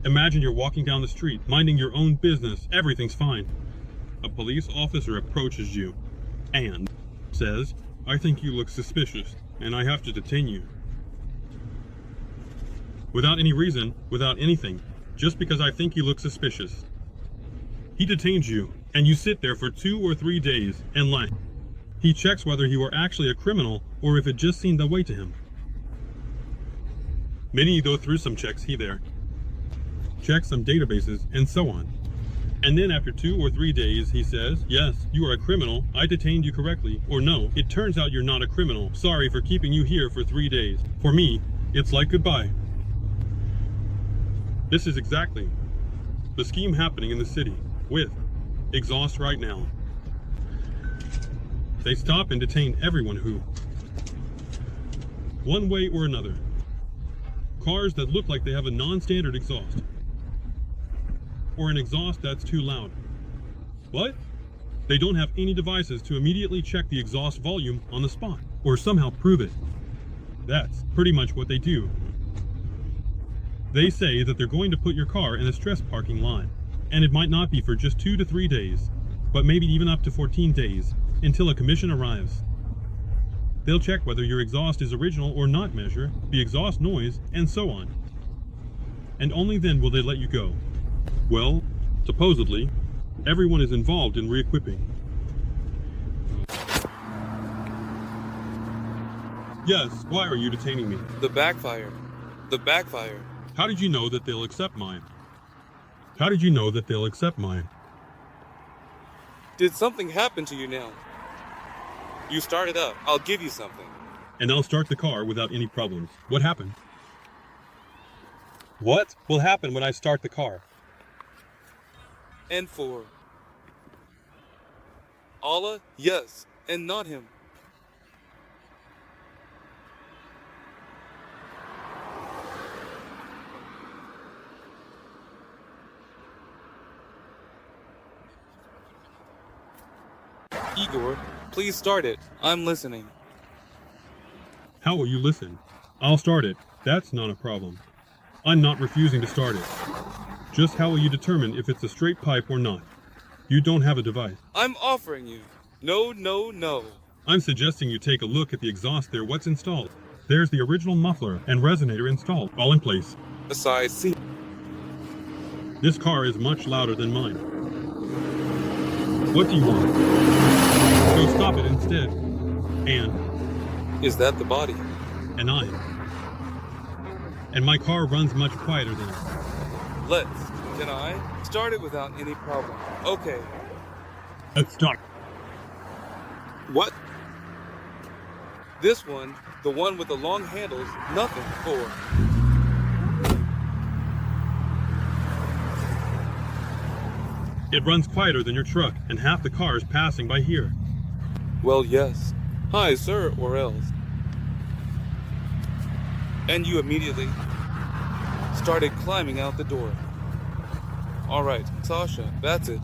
Imagine you're walking down the street, minding your own business, everything's fine. A police officer approaches you and says, "I think you look suspicious, and I have to detain you." Without any reason, without anything, just because I think you look suspicious. He detains you, and you sit there for 2 or 3 days and lie. He checks whether you are actually a criminal or if it just seemed that way to him. Many go through some checks here, check some databases, and so on. And then after 2 or 3 days, he says, "Yes, you are a criminal. I detained you correctly." Or no, it turns out you're not a criminal. Sorry for keeping you here for 3 days. For me, it's like goodbye. This is exactly the scheme happening in the city with exhaust right now. They stop and detain everyone who, one way or another, cars that look like they have a non-standard exhaust, or an exhaust that's too loud. What? They don't have any devices to immediately check the exhaust volume on the spot, or somehow prove it. That's pretty much what they do. They say that they're going to put your car in a stress parking lot, and it might not be for just 2 to 3 days, but maybe even up to 14 days, until a commission arrives. They'll check whether your exhaust is original or not, measure the exhaust noise, and so on. And only then will they let you go. Well, supposedly, everyone is involved in re-equipping. Yes, why are you detaining me? The backfire. The backfire. How did you know that they'll accept mine? How did you know that they'll accept mine? Did something happen to you now? You started up. I'll give you something. And I'll start the car without any problems. What happened? What will happen when I start the car? And for Allah, yes, and not him. Igor, please start it. I'm listening. How will you listen? I'll start it. That's not a problem. I'm not refusing to start it. Just how will you determine if it's a straight pipe or not? You don't have a device. I'm offering you. No, no, no. I'm suggesting you take a look at the exhaust there. What's installed? There's the original muffler and resonator installed, all in place. A size C. This car is much louder than mine. What do you want? Go stop it instead. And Is that the body? And my car runs much quieter than it. Let's. Can I? Start it without any problem. Okay. Let's start. What? This one, the one with the long handles, nothing for. It runs quieter than your truck, and half the cars passing by here. Well, yes. Hi, sir, or else. And you immediately started climbing out the door. All right, Sasha, that's it.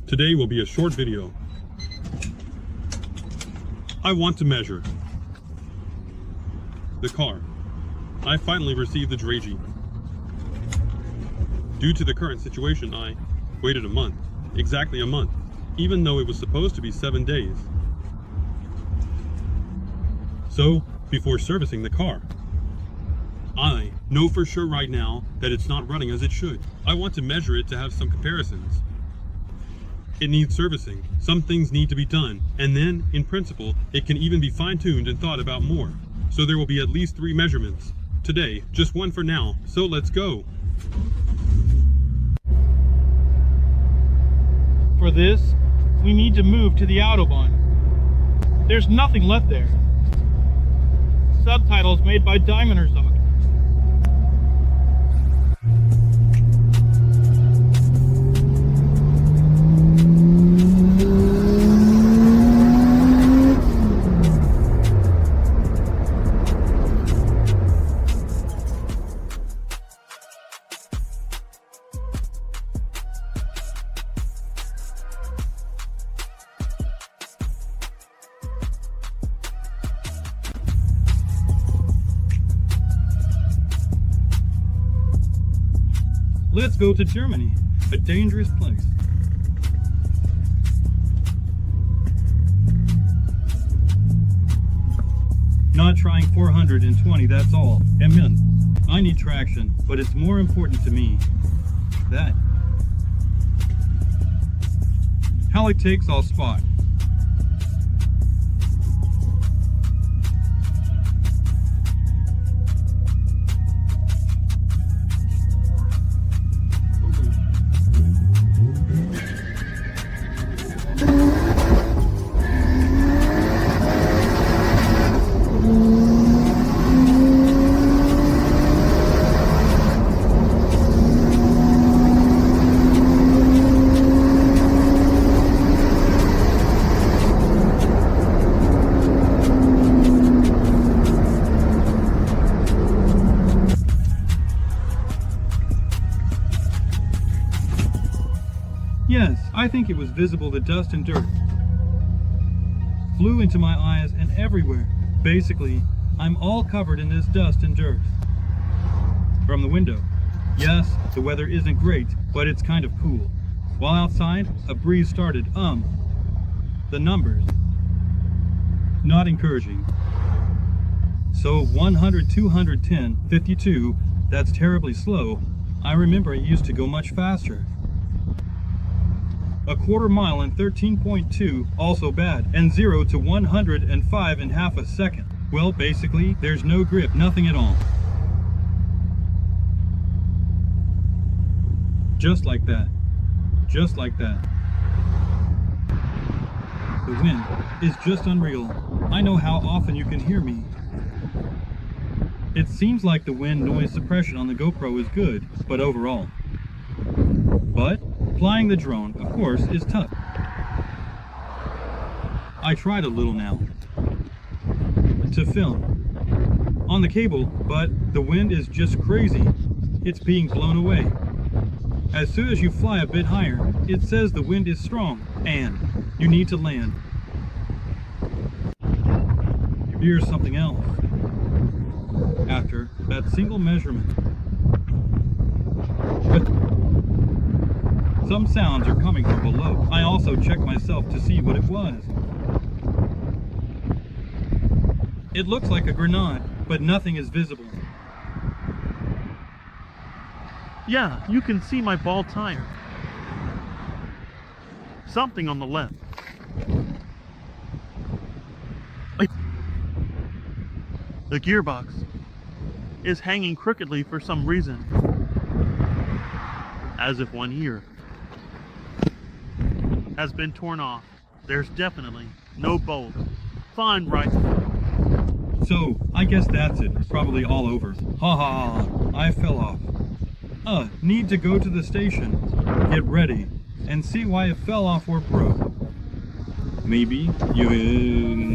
Today will be a short video. I want to measure the car. I finally received the Draghi. Due to the current situation, I waited a month, exactly a month, even though it was supposed to be 7 days. So, before servicing the car, I know for sure right now that it's not running as it should. I want to measure it to have some comparisons. It needs servicing, some things need to be done, and then, in principle, it can even be fine-tuned and thought about more. So there will be at least 3 measurements. Today, just 1 for now, so let's go. For this, we need to move to the Autobahn. There's nothing left there. Subtitles made by Diamonderzock. Let's go to Germany, a dangerous place. Not trying 420, that's all. Amen. I need traction, but it's more important to me that how it takes, I'll spot. Yes, I think it was visible the dust and dirt flew into my eyes and everywhere. Basically, I'm all covered in this dust and dirt. From the window. Yes, the weather isn't great, but it's kind of cool. While outside, a breeze started. The numbers. Not encouraging. So 100, 210, 52, that's terribly slow. I remember it used to go much faster. A quarter mile in 13.2, also bad, and 0 to 105 in half a second. Well, basically, there's no grip, nothing at all. Just like that. Just like that. The wind is just unreal. I know how often you can hear me. It seems like the wind noise suppression on the GoPro is good, but overall. But flying the drone, of course, is tough. I tried a little now to film on the cable, but the wind is just crazy. It's being blown away. As soon as you fly a bit higher, it says the wind is strong and you need to land. Here's something else. After that single measurement, some sounds are coming from below. I also checked myself to see what it was. It looks like a grenade, but nothing is visible. Yeah, you can see my bald tire. Something on the left. The gearbox is hanging crookedly for some reason. As if one ear has been torn off. There's definitely no bolt. Fine, right? So, I guess that's it. Probably all over. Ha ha, I fell off. Need to go to the station, get ready, and see why it fell off or broke. Maybe you...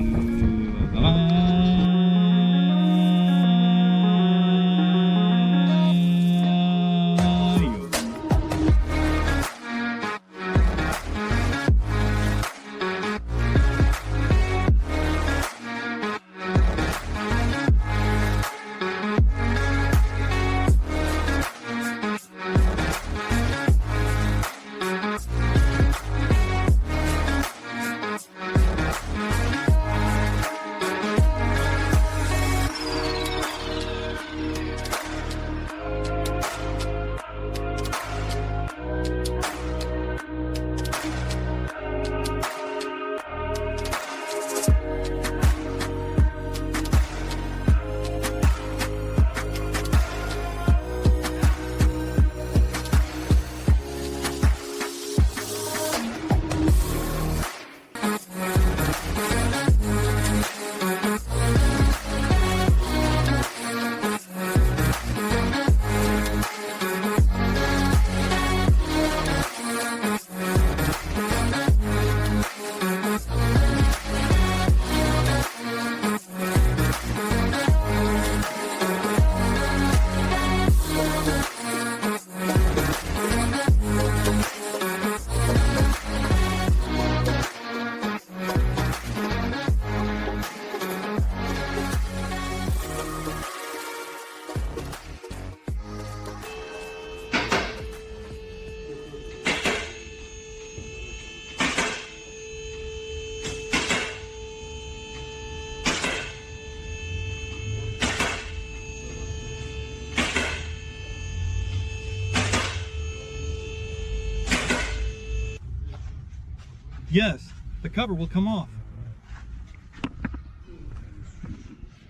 Yes, the cover will come off.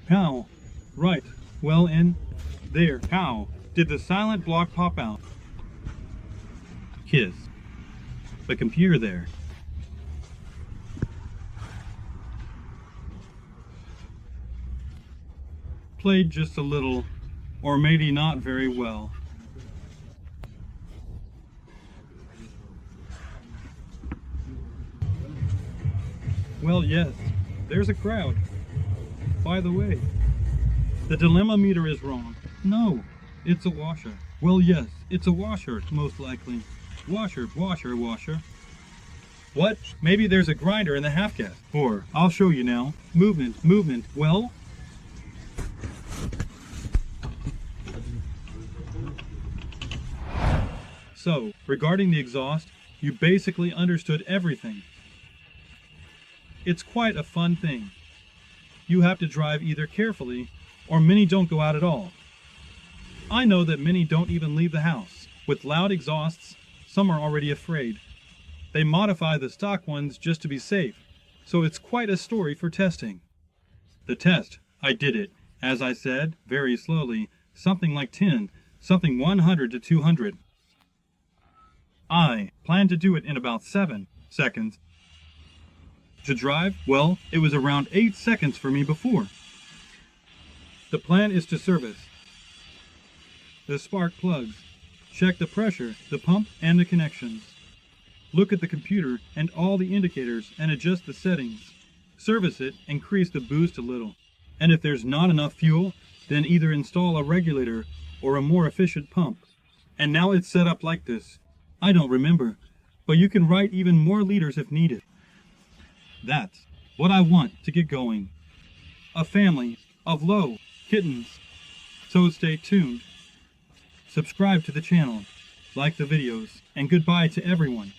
Pow. Right. Well, in there. Pow. Did the silent block pop out? Kiss. The computer there. Played just a little, or maybe not very well. Well, yes, there's a crowd. By the way, the dilemma meter is wrong. No, it's a washer. Well, yes, it's a washer, most likely. Washer, washer, washer. What? Maybe there's a grinder in the half-gas. Or, I'll show you now. Movement, movement. Well? So, regarding the exhaust, you basically understood everything. It's quite a fun thing. You have to drive either carefully, or many don't go out at all. I know that many don't even leave the house. With loud exhausts, some are already afraid. They modify the stock ones just to be safe, so it's quite a story for testing. The test, I did it, as I said, very slowly, something like 10, something 100 to 200. I planned to do it in about 7 seconds. To drive, well, it was around 8 seconds for me before. The plan is to service the spark plugs, check the pressure, the pump, and the connections. Look at the computer and all the indicators and adjust the settings. Service it, increase the boost a little. And if there's not enough fuel, then either install a regulator or a more efficient pump. And now it's set up like this. I don't remember, but you can write even more liters if needed. That's what I want to get going. A family of low kittens. So stay tuned. Subscribe to the channel, like the videos, and goodbye to everyone.